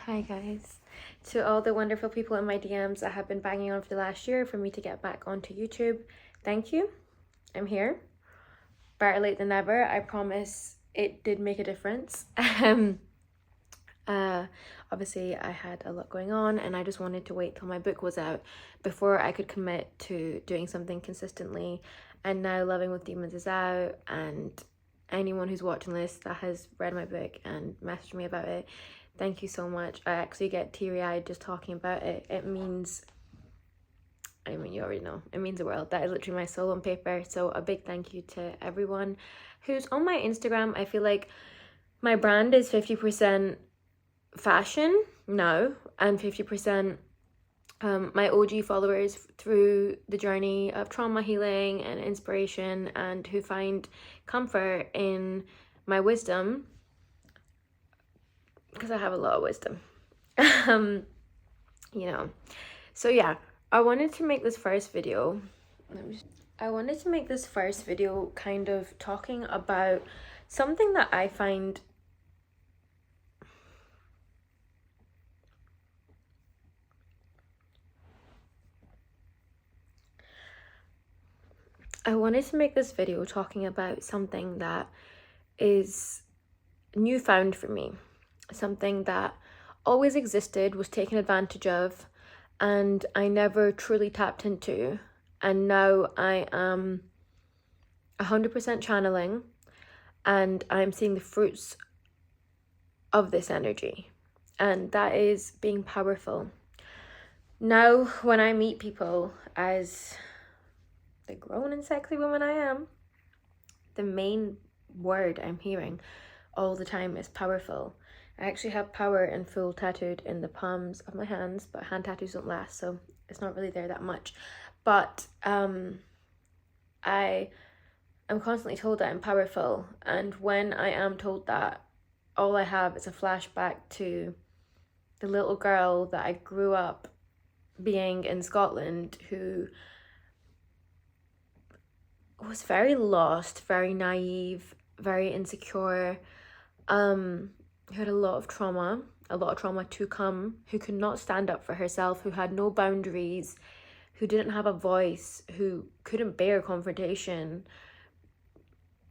Hi guys. To all the wonderful people in my DMs that have been banging on for the last year for me to get back onto YouTube, thank you. I'm here. Better late than never. I promise it did make a difference. Obviously I had a lot going on and I just wanted to wait till my book was out before I could commit to doing something consistently. And now Loving with Demons is out, and anyone who's watching this that has read my book and messaged me about it, thank you so much. I actually get teary-eyed just talking about it. It means, I mean, you already know, it means the world. That is literally my soul on paper. So a big thank you to everyone who's on my Instagram. I feel like my brand is 50% fashion now and 50% my OG followers through the journey of trauma healing and inspiration, and who find comfort in my wisdom, because I have a lot of wisdom. So yeah, I wanted to make this first video kind of talking about something that I find that is newfound for me, something that always existed, was taken advantage of, and I never truly tapped into. And now I am 100% channeling, and I'm seeing the fruits of this energy, and that is being powerful. Now, when I meet people as the grown and sexy woman I am, the main word I'm hearing all the time is powerful. I actually have power in full tattooed in the palms of my hands, but hand tattoos don't last, so it's not really there that much. But I am constantly told that I'm powerful, and when I am told that, all I have is a flashback to the little girl that I grew up being in Scotland, who was very lost, very naive, very insecure, who had a lot of trauma to come, who could not stand up for herself, who had no boundaries, who didn't have a voice, who couldn't bear confrontation,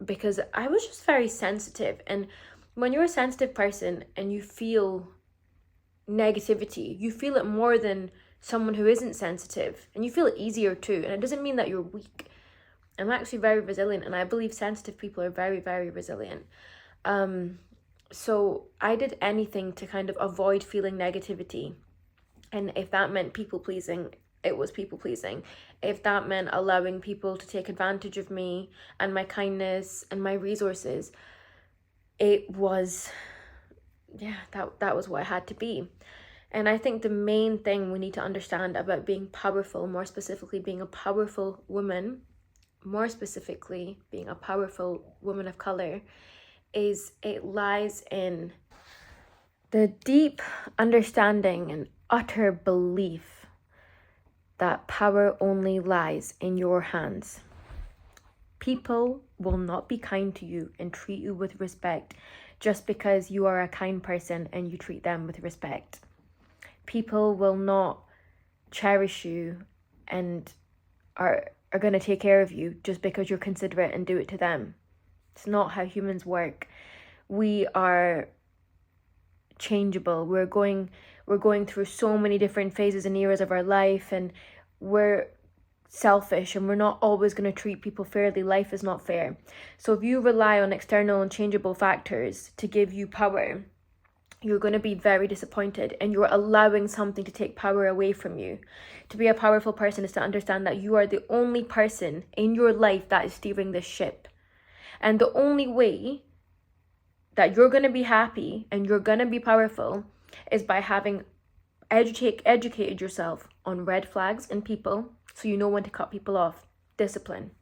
because I was just very sensitive. And when you're a sensitive person and you feel negativity, you feel it more than someone who isn't sensitive, and you feel it easier too. And it doesn't mean that you're weak. I'm actually very resilient, and I believe sensitive people are very, very resilient. So I did anything to kind of avoid feeling negativity. And if that meant people pleasing, it was people pleasing. If that meant allowing people to take advantage of me and my kindness and my resources, it was, that was what it had to be. And I think the main thing we need to understand about being powerful, more specifically being a powerful woman, more specifically being a powerful woman of color, is it lies in the deep understanding and utter belief that power only lies in your hands. People will not be kind to you and treat you with respect just because you are a kind person and you treat them with respect. People will not cherish you and are going to take care of you just because you're considerate and do it to them. It's not how humans work. We are changeable. We're going through so many different phases and eras of our life, and we're selfish, and we're not always going to treat people fairly. Life is not fair. So if you rely on external and changeable factors to give you power, you're going to be very disappointed, and you're allowing something to take power away from you. To be a powerful person is to understand that you are the only person in your life that is steering this ship. And the only way that you're going to be happy and you're going to be powerful is by having educated yourself on red flags in people, so you know when to cut people off. Discipline.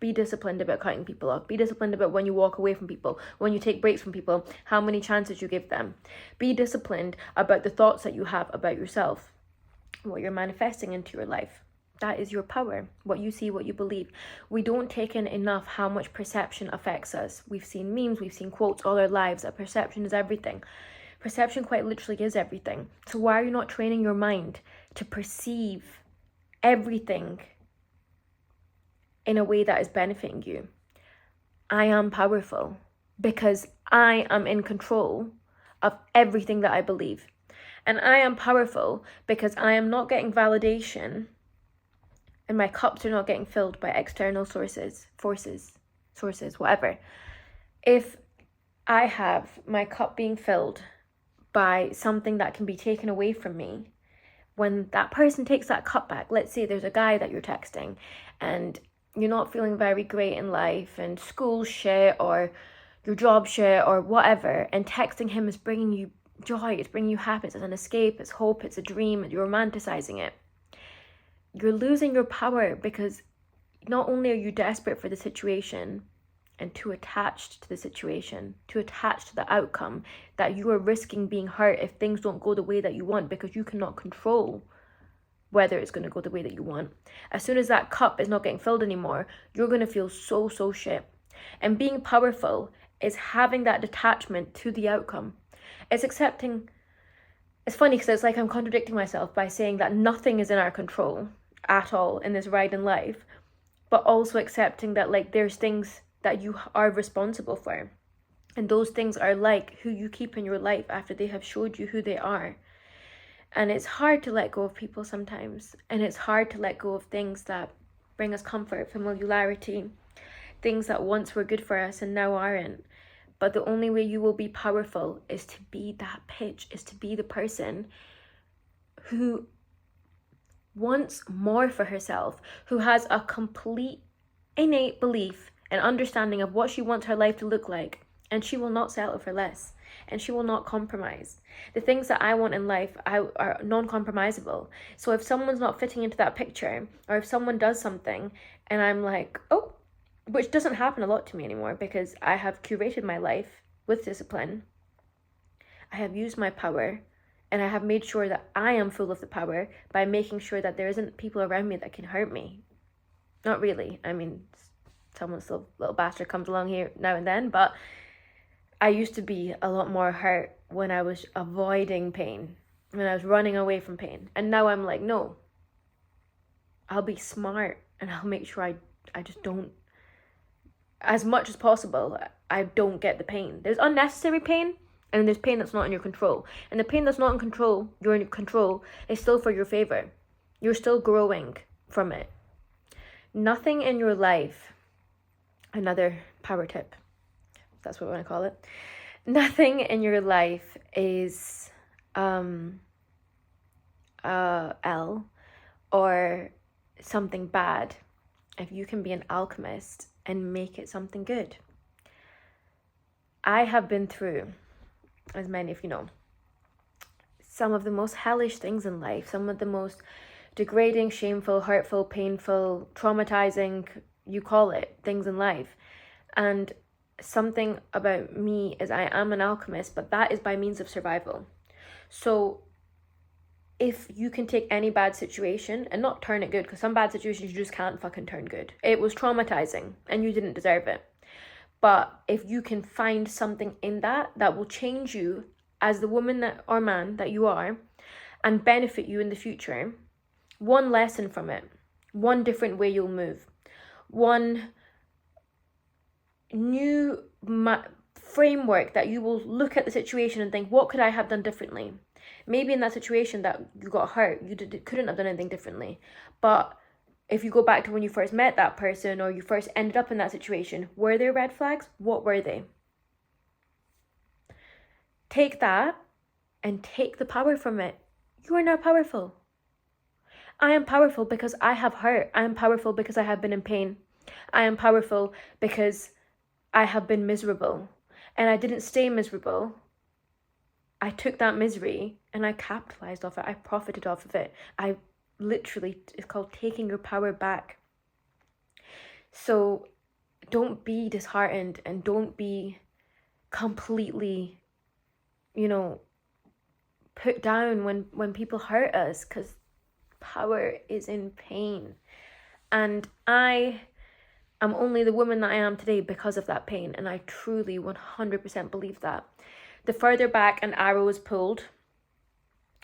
Be disciplined about cutting people off. Be disciplined about when you walk away from people, when you take breaks from people, how many chances you give them. Be disciplined about the thoughts that you have about yourself, what you're manifesting into your life. That is your power, what you see, what you believe. We don't take in enough how much perception affects us. We've seen memes, we've seen quotes all our lives that perception is everything. Perception quite literally is everything. So why are you not training your mind to perceive everything in a way that is benefiting you? I am powerful because I am in control of everything that I believe. And I am powerful because I am not getting validation and my cups are not getting filled by external sources, whatever. If I have my cup being filled by something that can be taken away from me, when that person takes that cup back, let's say there's a guy that you're texting and you're not feeling very great in life and school shit or your job shit or whatever, and texting him is bringing you joy, it's bringing you happiness, it's an escape, it's hope, it's a dream, you're romanticizing it. You're losing your power because not only are you desperate for the situation and too attached to the situation, too attached to the outcome, that you are risking being hurt if things don't go the way that you want because you cannot control whether it's going to go the way that you want. As soon as that cup is not getting filled anymore, you're going to feel so shit. And being powerful is having that detachment to the outcome. It's accepting. It's funny because it's like I'm contradicting myself by saying that nothing is in our control at all in this ride in life, but also accepting that like there's things that you are responsible for. And those things are like who you keep in your life after they have showed you who they are. And it's hard to let go of people sometimes. And it's hard to let go of things that bring us comfort, familiarity, things that once were good for us and now aren't. But the only way you will be powerful is to be that pitch, is to be the person who wants more for herself, who has a complete innate belief and understanding of what she wants her life to look like, and she will not settle for less, and she will not compromise. The things that I want in life are non-compromisable. So if someone's not fitting into that picture, or if someone does something and I'm like, oh, which doesn't happen a lot to me anymore because I have curated my life with discipline, I have used my power, and I have made sure that I am full of the power by making sure that there isn't people around me that can hurt me. Not really. I mean, someone's little bastard comes along here now and then, but I used to be a lot more hurt when I was avoiding pain, when I was running away from pain. And now I'm like, no, I'll be smart and I'll make sure I just don't, as much as possible, I don't get the pain. There's unnecessary pain and there's pain that's not in your control. And the pain that's not in control, you're in control, is still for your favor. You're still growing from it. Nothing in your life, another power tip, that's what we want to call it. Nothing in your life is L or something bad if you can be an alchemist and make it something good. I have been through, as many of you know, some of the most hellish things in life, some of the most degrading, shameful, hurtful, painful, traumatizing, you call it, things in life. And something about me is I am an alchemist, but that is by means of survival. So if you can take any bad situation and not turn it good, because some bad situations you just can't fucking turn good. It was traumatizing and you didn't deserve it. But if you can find something in that will change you as the woman that or man that you are and benefit you in the future, one lesson from it, one different way you'll move, one new framework that you will look at the situation and think, what could I have done differently? Maybe in that situation that you got hurt, you couldn't have done anything differently. But if you go back to when you first met that person or you first ended up in that situation, were there red flags? What were they? Take that and take the power from it. You are now powerful. I am powerful because I have hurt. I am powerful because I have been in pain. I am powerful because I have been miserable. And I didn't stay miserable. I took that misery and I capitalized off it. I profited off of it. I literally, it's called taking your power back. So don't be disheartened and don't be completely, put down when people hurt us, because power is in pain. And I am only the woman that I am today because of that pain. And I truly 100% believe that. The further back an arrow is pulled,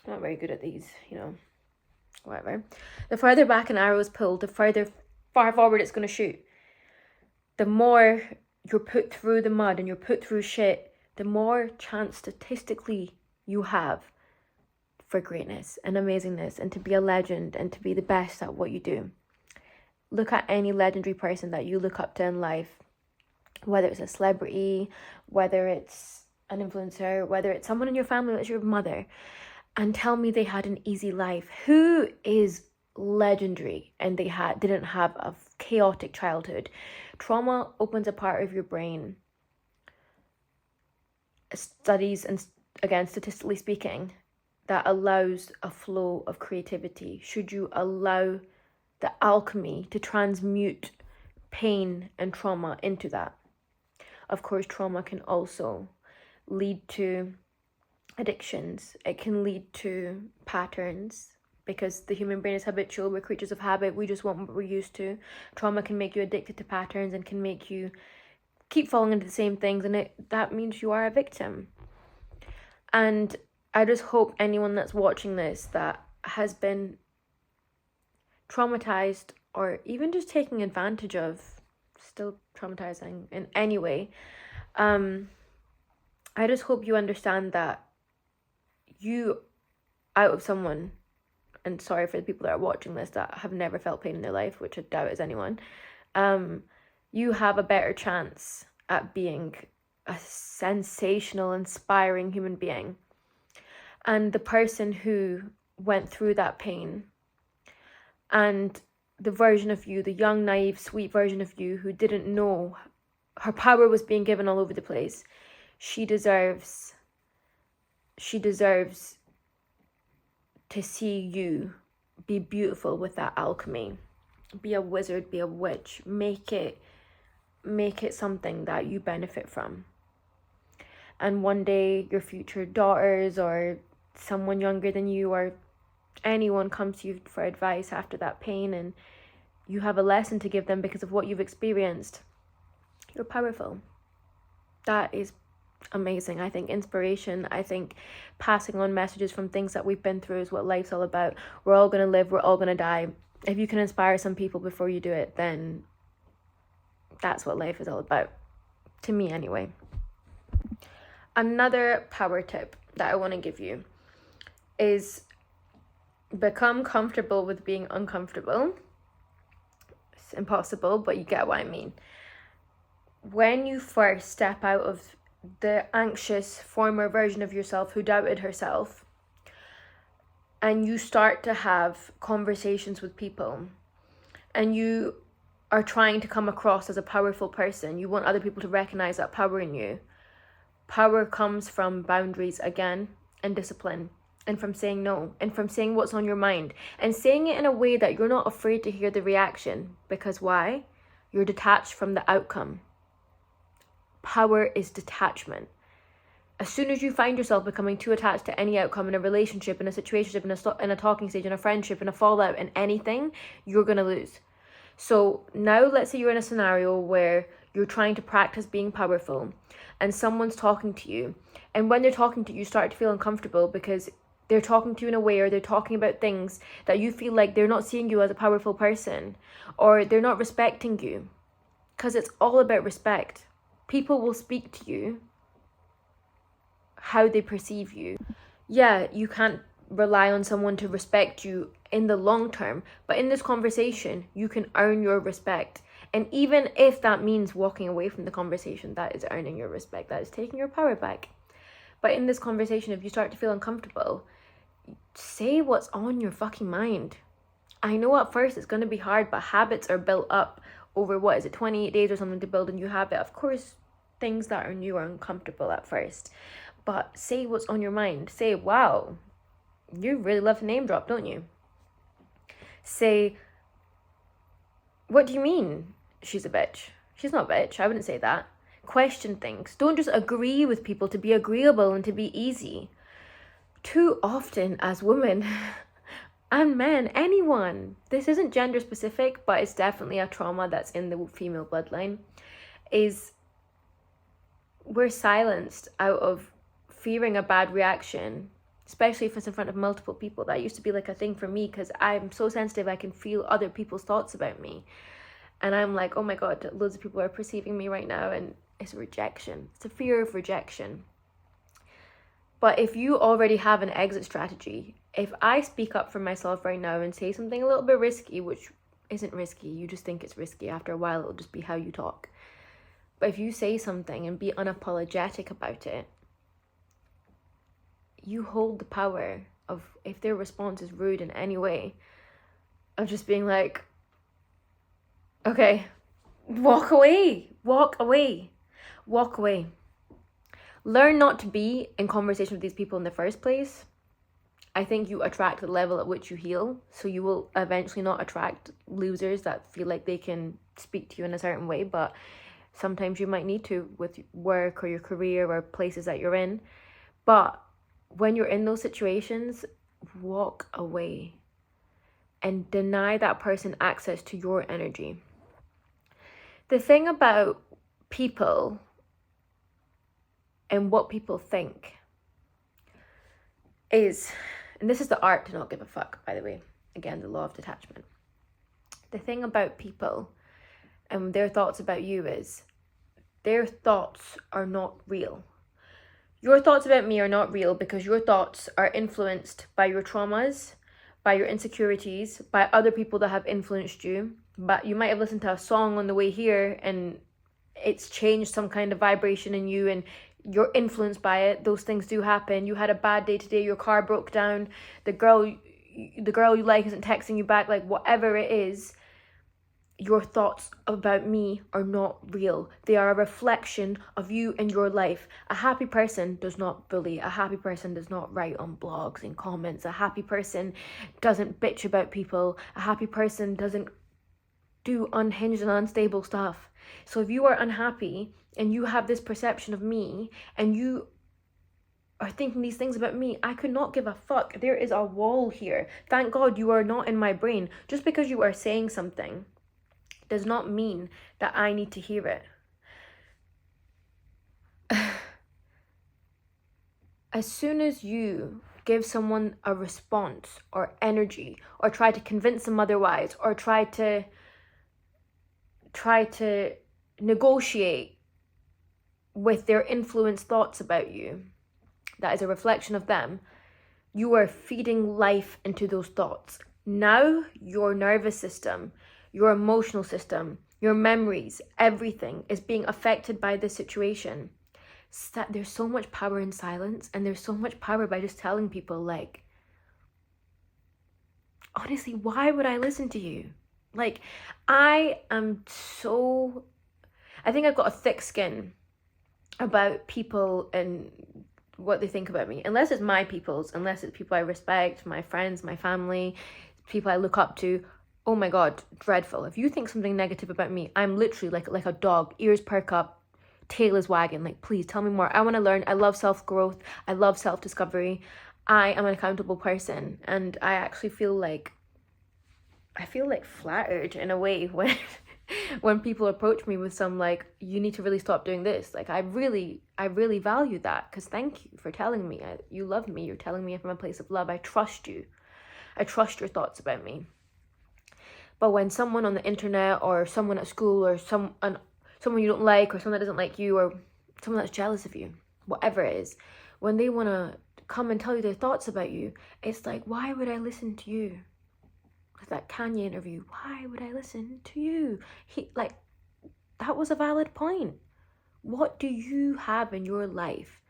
I'm not very good at these, whatever. The further back an arrow is pulled, the far forward it's going to shoot. The more you're put through the mud and you're put through shit, the more chance statistically you have for greatness and amazingness and to be a legend and to be the best at what you do. Look at any legendary person that you look up to in life, whether it's a celebrity, whether it's an influencer, whether it's someone in your family, that's your mother, and tell me they had an easy life. Who is legendary and they didn't have a chaotic childhood? Trauma opens a part of your brain. Studies, and again, statistically speaking, that allows a flow of creativity. Should you allow the alchemy to transmute pain and trauma into that? Of course, trauma can also lead to addictions. It can lead to patterns, because the human brain is habitual. We're creatures of habit. We just want what we're used to. Trauma can make you addicted to patterns and can make you keep falling into the same things, and that means you are a victim. And I just hope anyone that's watching this that has been traumatized or even just taking advantage of, still traumatizing in any way, I just hope you understand that you, out of someone, and sorry for the people that are watching this that have never felt pain in their life, which I doubt is anyone, you have a better chance at being a sensational, inspiring human being. And the person who went through that pain, and the version of you, the young, naive, sweet version of you who didn't know her power was being given all over the place, she deserves to see you be beautiful with that alchemy. Be a wizard, be a witch. Make it something that you benefit from. And one day your future daughters or someone younger than you or anyone comes to you for advice after that pain, and you have a lesson to give them because of what you've experienced. You're powerful. That is amazing. I think inspiration, I think passing on messages from things that we've been through is what life's all about. We're all going to live, we're all going to die. If you can inspire some people before you do it, then that's what life is all about. To me, anyway. Another power tip that I want to give you is become comfortable with being uncomfortable. It's impossible, but you get what I mean. When you first step out of the anxious former version of yourself who doubted herself, and you start to have conversations with people, and you are trying to come across as a powerful person, you want other people to recognize that power in you. Power comes from boundaries again, and discipline, and from saying no, and from saying what's on your mind, and saying it in a way that you're not afraid to hear the reaction. Because why? You're detached from the outcome. Power is detachment. As soon as you find yourself becoming too attached to any outcome in a relationship, in a situationship, in a talking stage, in a friendship, in a fallout, in anything, you're going to lose. So now let's say you're in a scenario where you're trying to practice being powerful and someone's talking to you. And when they're talking to you, you start to feel uncomfortable because they're talking to you in a way, or they're talking about things that you feel like they're not seeing you as a powerful person, or they're not respecting you. Because it's all about respect. People will speak to you how they perceive you. Yeah, you can't rely on someone to respect you in the long term, but in this conversation, you can earn your respect. And even if that means walking away from the conversation, that is earning your respect. That is taking your power back. But in this conversation, if you start to feel uncomfortable, say what's on your fucking mind. I know at first it's going to be hard, but habits are built up over, 28 days or something to build a new habit. Of course, things that are new are uncomfortable at first. But say what's on your mind. Say, wow, you really love to name drop, don't you? Say, what do you mean she's a bitch? She's not a bitch. I wouldn't say that. Question things. Don't just agree with people to be agreeable and to be easy. Too often as women and men, anyone, this isn't gender specific, but it's definitely a trauma that's in the female bloodline, is we're silenced out of fearing a bad reaction, especially if it's in front of multiple people. That used to be like a thing for me because I'm so sensitive. I can feel other people's thoughts about me. And I'm like, oh my God, loads of people are perceiving me right now. And it's rejection. It's a fear of rejection. But if you already have an exit strategy, if I speak up for myself right now and say something a little bit risky, which isn't risky, you just think it's risky, after a while it'll just be how you talk. But if you say something and be unapologetic about it, you hold the power of, if their response is rude in any way, of just being like, okay, walk away. Learn not to be in conversation with these people in the first place. I think you attract the level at which you heal. So you will eventually not attract losers that feel like they can speak to you in a certain way. But sometimes you might need to with work or your career or places that you're in. But when you're in those situations, walk away and deny that person access to your energy. The thing about people and what people think is, and this is the art to not give a fuck, by the way, again, the law of detachment. The thing about people and their thoughts about you is, their thoughts are not real. Your thoughts about me are not real because your thoughts are influenced by your traumas, by your insecurities, by other people that have influenced you. But you might have listened to a song on the way here and it's changed some kind of vibration in you and you're influenced by it. Those things do happen. You had a bad day today, your car broke down, the girl you like isn't texting you back, like whatever it is, your thoughts about me are not real. They are a reflection of you and your life. A happy person does not bully. A happy person does not write on blogs and comments. A happy person doesn't bitch about people. A happy person doesn't do unhinged and unstable stuff. So if you are unhappy and you have this perception of me and you are thinking these things about me, I could not give a fuck. There is a wall here. Thank God you are not in my brain. Just because you are saying something does not mean that I need to hear it. As soon as you give someone a response or energy or try to convince them otherwise or try to negotiate with their influenced thoughts about you, that is a reflection of them, you are feeding life into those thoughts. Now your nervous system, your emotional system, your memories, everything is being affected by this situation. There's so much power in silence, and there's so much power by just telling people, like, honestly, why would I listen to you? Like, I think I've got a thick skin about people and what they think about me. Unless it's my people's, unless it's people I respect, my friends, my family, people I look up to. Oh my God, dreadful. If you think something negative about me, I'm literally like a dog, ears perk up, tail is wagging. Like, please tell me more. I want to learn. I love self-growth. I love self-discovery. I am an accountable person. And I actually feel like flattered in a way when people approach me with some like, you need to really stop doing this. Like, I really value that, because thank you for telling me. You love me. You're telling me from a place of love. I trust you. I trust your thoughts about me. But when someone on the internet or someone at school or someone you don't like or someone that doesn't like you or someone that's jealous of you, whatever it is, when they want to come and tell you their thoughts about you, it's like, why would I listen to you? Like that Kanye interview, why would I listen to you? That was a valid point. What do you have in your life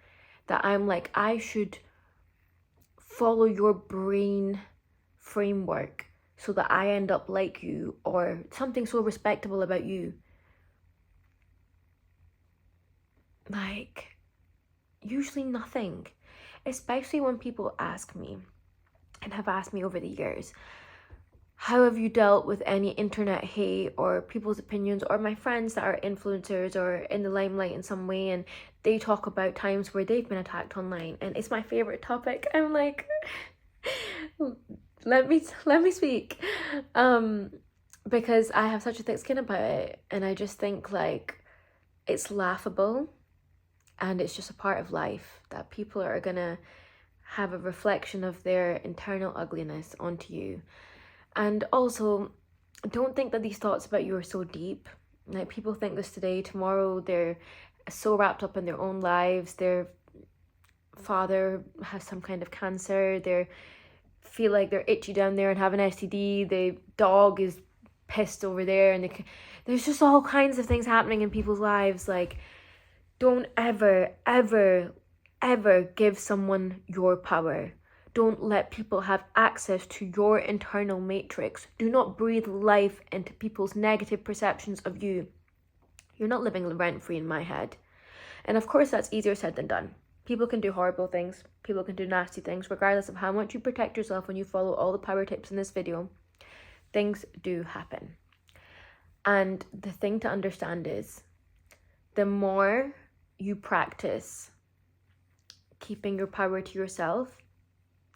that I'm like, I should follow your brain framework so that I end up like you, or something so respectable about you? Like, usually nothing. Especially when people ask me, and have asked me over the years, how have you dealt with any internet hate or people's opinions, or my friends that are influencers or in the limelight in some way, and they talk about times where they've been attacked online, and it's my favorite topic. I'm like, let me speak, because I have such a thick skin about it, and I just think like it's laughable. And it's just a part of life that people are gonna have a reflection of their internal ugliness onto you. And also, don't think that these thoughts about you are so deep. Like, people think this today, tomorrow they're so wrapped up in their own lives. Their father has some kind of cancer. They feel like they're itchy down there and have an STD. The dog is pissed over there, and there's just all kinds of things happening in people's lives. Like, don't ever, ever, ever give someone your power. Don't let people have access to your internal matrix. Do not breathe life into people's negative perceptions of you. You're not living rent-free in my head. And of course, that's easier said than done. People can do horrible things. People can do nasty things, regardless of how much you protect yourself when you follow all the power tips in this video. Things do happen. And the thing to understand is, the more you practice keeping your power to yourself,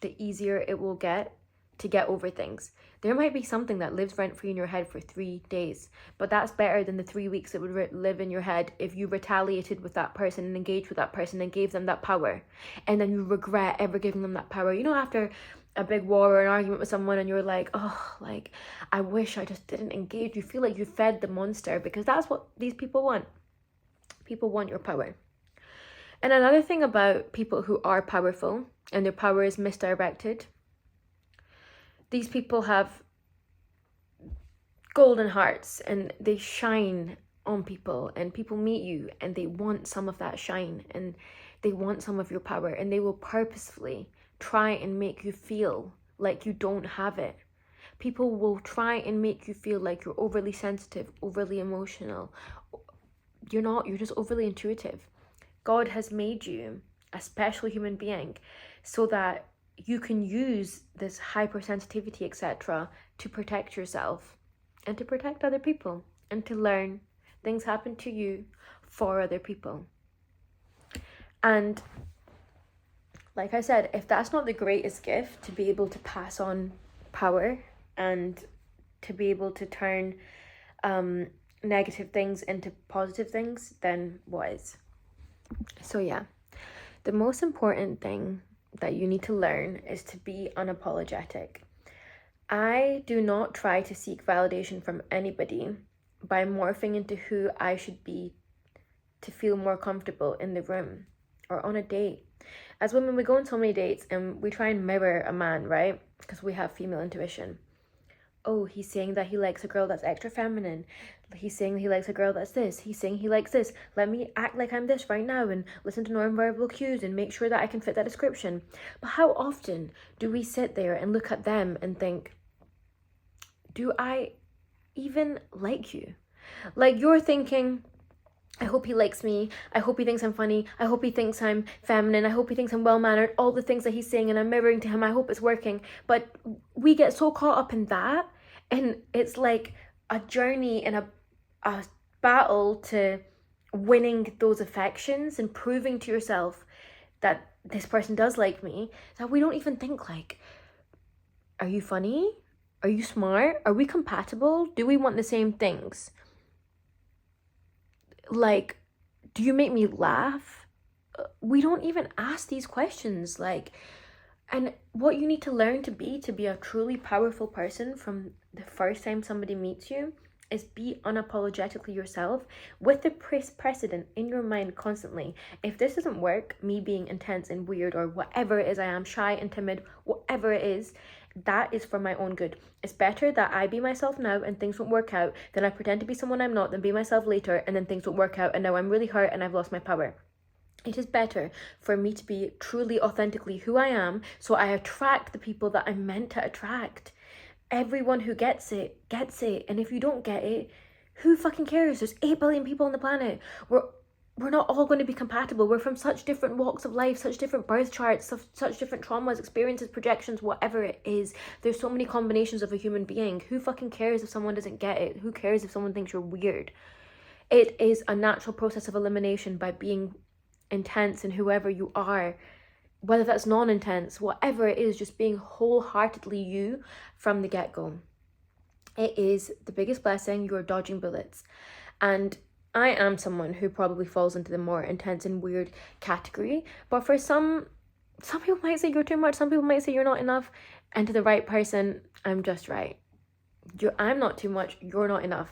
the easier it will get to get over things. There might be something that lives rent-free in your head for 3 days, but that's better than the 3 weeks it would live in your head if you retaliated with that person and engaged with that person and gave them that power, and then you regret ever giving them that power. You know, after a big war or an argument with someone and you're like, oh, like, I wish I just didn't engage. You feel like you fed the monster, because that's what these people want. People want your power. And another thing about people who are powerful and their power is misdirected, these people have golden hearts and they shine on people, and people meet you and they want some of that shine and they want some of your power, and they will purposefully try and make you feel like you don't have it. People will try and make you feel like you're overly sensitive, overly emotional. You're not, you're just overly intuitive. God has made you a special human being so that you can use this hypersensitivity, etc., to protect yourself and to protect other people and to learn things happen to you for other people. And like I said, if that's not the greatest gift, to be able to pass on power and to be able to turn negative things into positive things, then what is? So yeah, the most important thing that you need to learn is to be unapologetic. I do not try to seek validation from anybody by morphing into who I should be to feel more comfortable in the room or on a date. As women, we go on so many dates and we try and mirror a man, right? Because we have female intuition. Oh, he's saying that he likes a girl that's extra feminine. He's saying he likes a girl that's this. He's saying he likes this. Let me act like I'm this right now and listen to non-verbal cues and make sure that I can fit that description. But how often do we sit there and look at them and think, do I even like you? Like, you're thinking, I hope he likes me. I hope he thinks I'm funny. I hope he thinks I'm feminine. I hope he thinks I'm well-mannered. All the things that he's saying and I'm mirroring to him. I hope it's working. But we get so caught up in that. And it's like a journey and a battle to winning those affections and proving to yourself that this person does like me, that we don't even think like, are you funny? Are you smart? Are we compatible? Do we want the same things? Like, do you make me laugh? We don't even ask these questions. Like, and what you need to learn to be a truly powerful person from the first time somebody meets you is be unapologetically yourself with the precedent in your mind constantly. If this doesn't work, me being intense and weird or whatever it is I am, shy and timid, whatever it is, that is for my own good. It's better that I be myself now and things won't work out than I pretend to be someone I'm not, then be myself later and then things won't work out and now I'm really hurt and I've lost my power. It is better for me to be truly, authentically who I am, so I attract the people that I'm meant to attract. Everyone who gets it, gets it. And if you don't get it, who fucking cares? There's 8 billion people on the planet. We're not all going to be compatible. We're from such different walks of life, such different birth charts, such different traumas, experiences, projections, whatever it is. There's so many combinations of a human being. Who fucking cares if someone doesn't get it? Who cares if someone thinks you're weird? It is a natural process of elimination by being intense in whoever you are, whether that's non-intense, whatever it is, just being wholeheartedly you from the get-go. It is the biggest blessing. You are dodging bullets. And I am someone who probably falls into the more intense and weird category, but for some people might say you're too much, some people might say you're not enough, and to the right person, I'm just right. I'm not too much, you're not enough.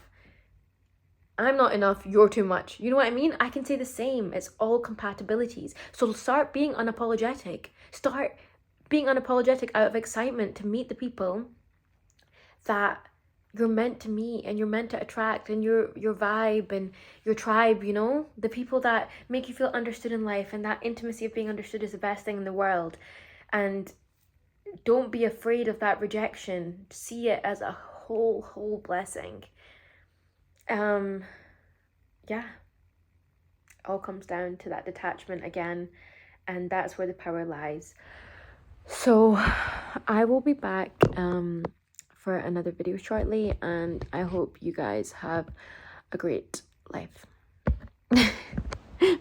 I'm not enough, you're too much. You know what I mean? I can say the same. It's all compatibilities. So start being unapologetic. Start being unapologetic out of excitement to meet the people that you're meant to meet and you're meant to attract, and your vibe and your tribe, you know? The people that make you feel understood in life, and that intimacy of being understood is the best thing in the world. And don't be afraid of that rejection. See it as a whole blessing. Yeah, all comes down to that detachment again, and that's where the power lies. So I will be back for another video shortly, and I hope you guys have a great life.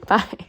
Bye.